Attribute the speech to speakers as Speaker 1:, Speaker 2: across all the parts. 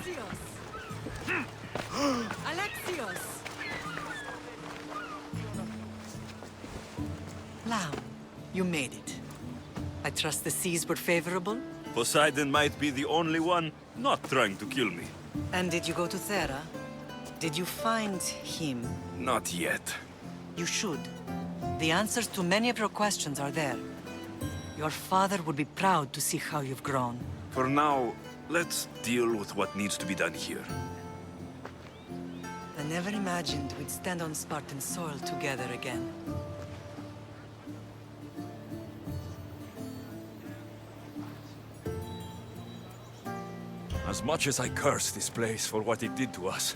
Speaker 1: Alexios! Alexios! Lamb, you made it. I trust the seas were favorable?
Speaker 2: Poseidon might be the only one not trying to kill me.
Speaker 1: And did you go to Thera? Did you find him?
Speaker 2: Not yet.
Speaker 1: You should. The answers to many of your questions are there. Your father would be proud to see how you've grown.
Speaker 2: For now, let's deal with what needs to be done here.
Speaker 1: I never imagined we'd stand on Spartan soil together again.
Speaker 3: As much as I curse this place for what it did to us,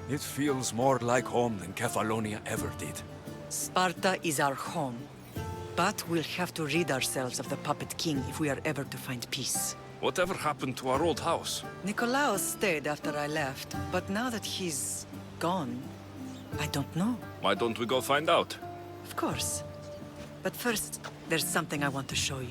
Speaker 3: it feels more like home than Kefalonia ever did.
Speaker 1: Sparta is our home. But we'll have to rid ourselves of the Puppet King if we are ever to find peace.
Speaker 2: Whatever happened to our old house?
Speaker 1: Nikolaos stayed after I left, but now that he's gone, I don't know.
Speaker 2: Why don't we go find out?
Speaker 1: Of course. But first, there's something I want to show you.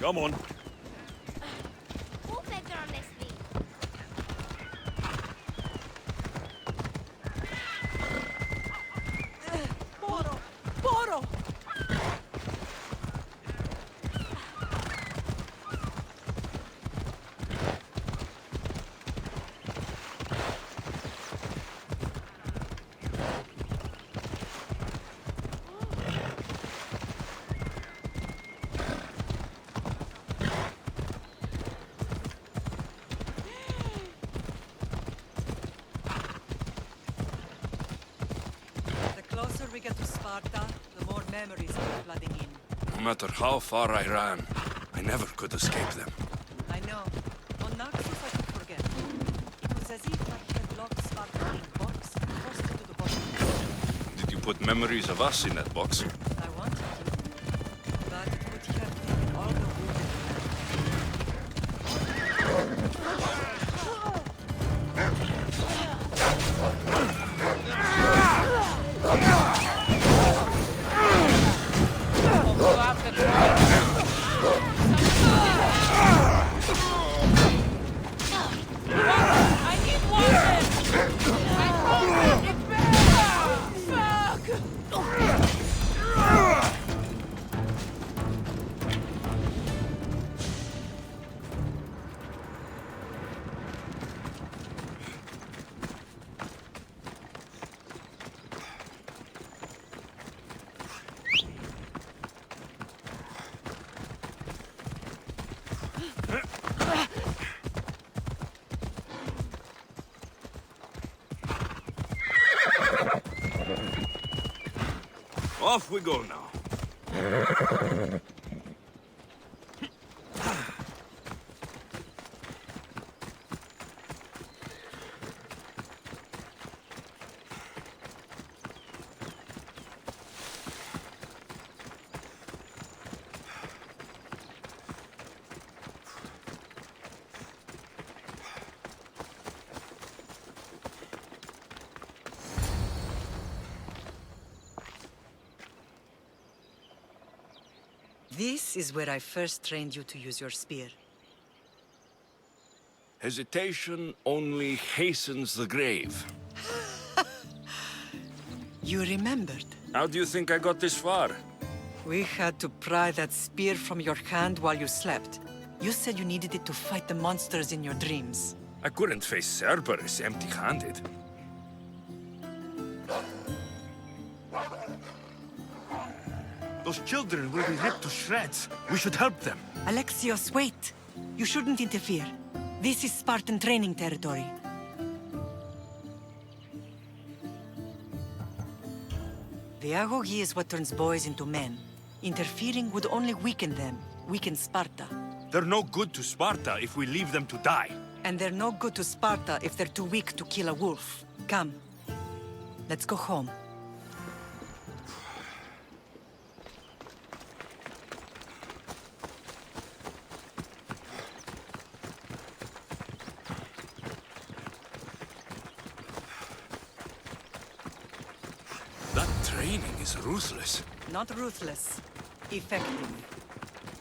Speaker 3: Come on.
Speaker 1: The closer we get to Sparta, the more memories come flooding in.
Speaker 2: No matter how far I ran, I never could escape them.
Speaker 1: I know. On Naxos I could forget. It was as if I had locked Sparta in a box and forced it to the bottom.
Speaker 2: Did you put memories of us in that box?
Speaker 1: I wanted to, but it would have taken all the wounded
Speaker 2: Off we go now.
Speaker 1: This is where I first trained you to use your spear.
Speaker 2: Hesitation only hastens the grave.
Speaker 1: You remembered.
Speaker 2: How do you think I got this far?
Speaker 1: We had to pry that spear from your hand while you slept. You said you needed it to fight the monsters in your dreams.
Speaker 2: I couldn't face Cerberus empty-handed. Those children will be ripped to shreds. We should help them.
Speaker 1: Alexios, wait! You shouldn't interfere. This is Spartan training territory. The agoge is what turns boys into men. Interfering would only weaken them, weaken Sparta.
Speaker 2: They're no good to Sparta if we leave them to die.
Speaker 1: And they're no good to Sparta if they're too weak to kill a wolf. Come, let's go home.
Speaker 3: training is ruthless.
Speaker 1: Not ruthless. Effective.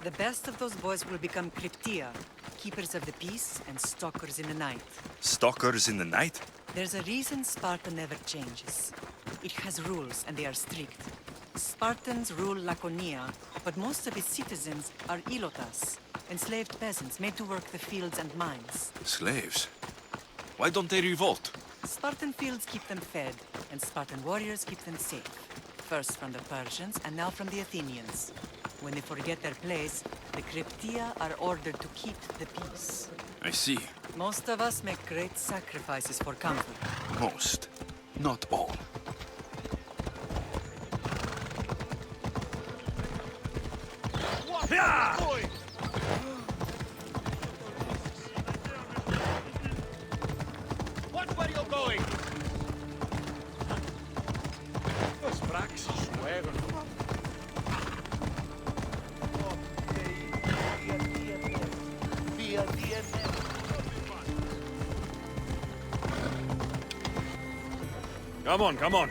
Speaker 1: The best of those boys will become Cryptia, keepers of the peace and stalkers in the night.
Speaker 2: Stalkers in the night?
Speaker 1: There's a reason Sparta never changes. It has rules, and they are strict. Spartans rule Laconia, but most of its citizens are ilotas, enslaved peasants made to work the fields and mines.
Speaker 3: Slaves? Why don't they revolt?
Speaker 1: Spartan fields keep them fed, and Spartan warriors keep them safe. First from the Persians, and now from the Athenians. When they forget their place, the Cryptia are ordered to keep the peace.
Speaker 3: I see.
Speaker 1: Most of us make great sacrifices for comfort.
Speaker 3: Most. Not all.
Speaker 2: Watch where you're going!
Speaker 3: Come on, come on.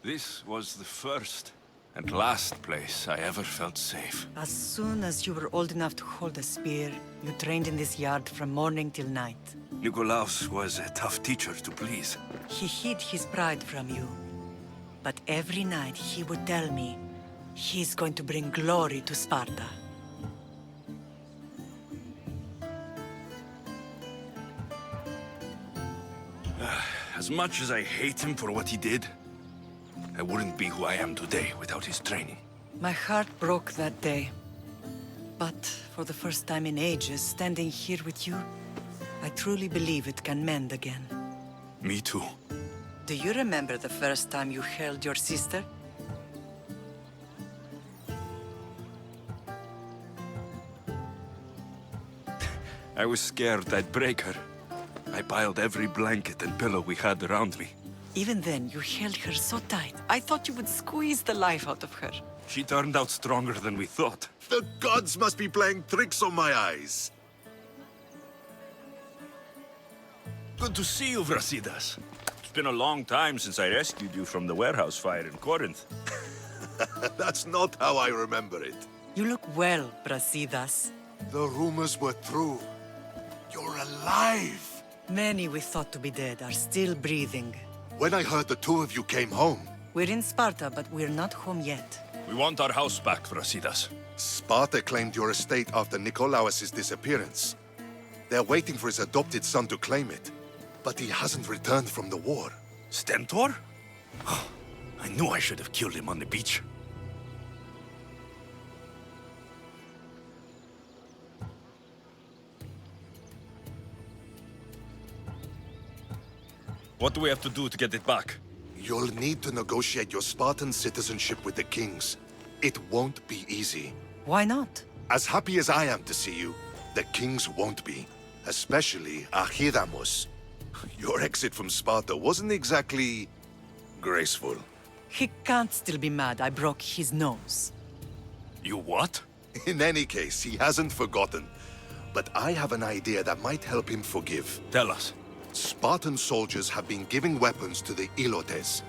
Speaker 3: This was the first and last place I ever felt safe.
Speaker 1: As soon as you were old enough to hold a spear, you trained in this yard from morning till night.
Speaker 3: Nikolaos was a tough teacher to please.
Speaker 1: He hid his pride from you. But every night he would tell me, he's going to bring glory to Sparta.
Speaker 3: As much as I hate him for what he did, I wouldn't be who I am today without his training.
Speaker 1: My heart broke that day. But for the first time in ages, standing here with you, I truly believe it can mend again.
Speaker 3: Me too.
Speaker 1: Do you remember the first time you held your sister?
Speaker 3: I was scared I'd break her. I piled every blanket and pillow we had around me.
Speaker 1: Even then, you held her so tight. I thought you would squeeze the life out of her.
Speaker 3: She turned out stronger than we thought.
Speaker 4: The gods must be playing tricks on my eyes.
Speaker 3: Good to see you, Brasidas. It's been a long time since I rescued you from the warehouse fire in Corinth.
Speaker 4: That's not how I remember it.
Speaker 1: You look well, Brasidas.
Speaker 4: The rumors were true. You're alive!
Speaker 1: Many we thought to be dead are still breathing.
Speaker 4: When I heard the two of you came home,
Speaker 1: We're in Sparta, but we're not home yet.
Speaker 3: We want our house back, Brasidas.
Speaker 4: Sparta claimed your estate after Nikolaos' disappearance. They're waiting for his adopted son to claim it. But he hasn't returned from the war.
Speaker 3: Stentor? I knew I should have killed him on the beach. What do we have to do to get it back?
Speaker 4: You'll need to negotiate your Spartan citizenship with the kings. It won't be easy.
Speaker 1: Why not?
Speaker 4: As happy as I am to see you, the kings won't be. Especially Archidamos. Your exit from Sparta wasn't exactly graceful.
Speaker 1: He can't still be mad I broke his nose.
Speaker 3: You what?
Speaker 4: In any case, he hasn't forgotten. But I have an idea that might help him forgive.
Speaker 3: Tell us.
Speaker 4: Spartan soldiers have been giving weapons to the Ilotes.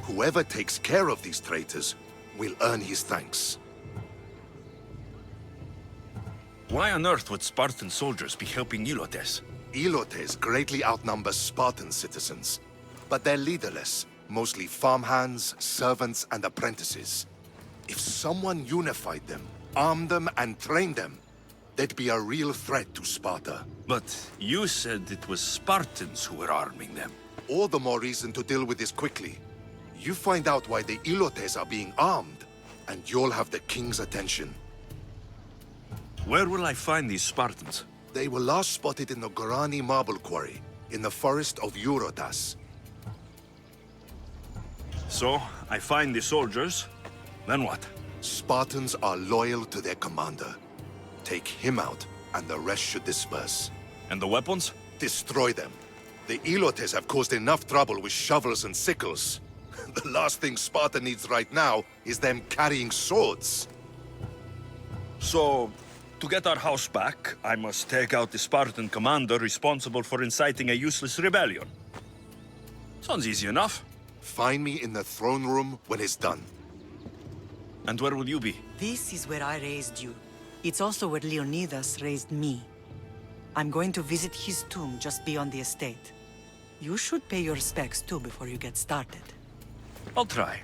Speaker 4: Whoever takes care of these traitors will earn his thanks.
Speaker 3: Why on earth would Spartan soldiers be helping Ilotes?
Speaker 4: Ilotes greatly outnumber Spartan citizens. But they're leaderless, mostly farmhands, servants, and apprentices. If someone unified them, armed them, and trained them, they'd be a real threat to Sparta.
Speaker 3: But you said it was Spartans who were arming them.
Speaker 4: All the more reason to deal with this quickly. You find out why the Ilotes are being armed, and you'll have the king's attention.
Speaker 3: Where will I find these Spartans?
Speaker 4: They were last spotted in the Gorani marble quarry, in the forest of Eurotas.
Speaker 2: So, I find the soldiers. Then what?
Speaker 4: Spartans are loyal to their commander. Take him out, and the rest should disperse.
Speaker 2: And the weapons?
Speaker 4: Destroy them. The Elotes have caused enough trouble with shovels and sickles. The last thing Sparta needs right now is them carrying swords.
Speaker 2: So, to get our house back, I must take out the Spartan commander responsible for inciting a useless rebellion. Sounds easy enough.
Speaker 4: Find me in the throne room when it's done.
Speaker 2: And where will you be?
Speaker 1: This is where I raised you. It's also where Leonidas raised me. I'm going to visit his tomb just beyond the estate. You should pay your respects too before you get started.
Speaker 2: I'll try.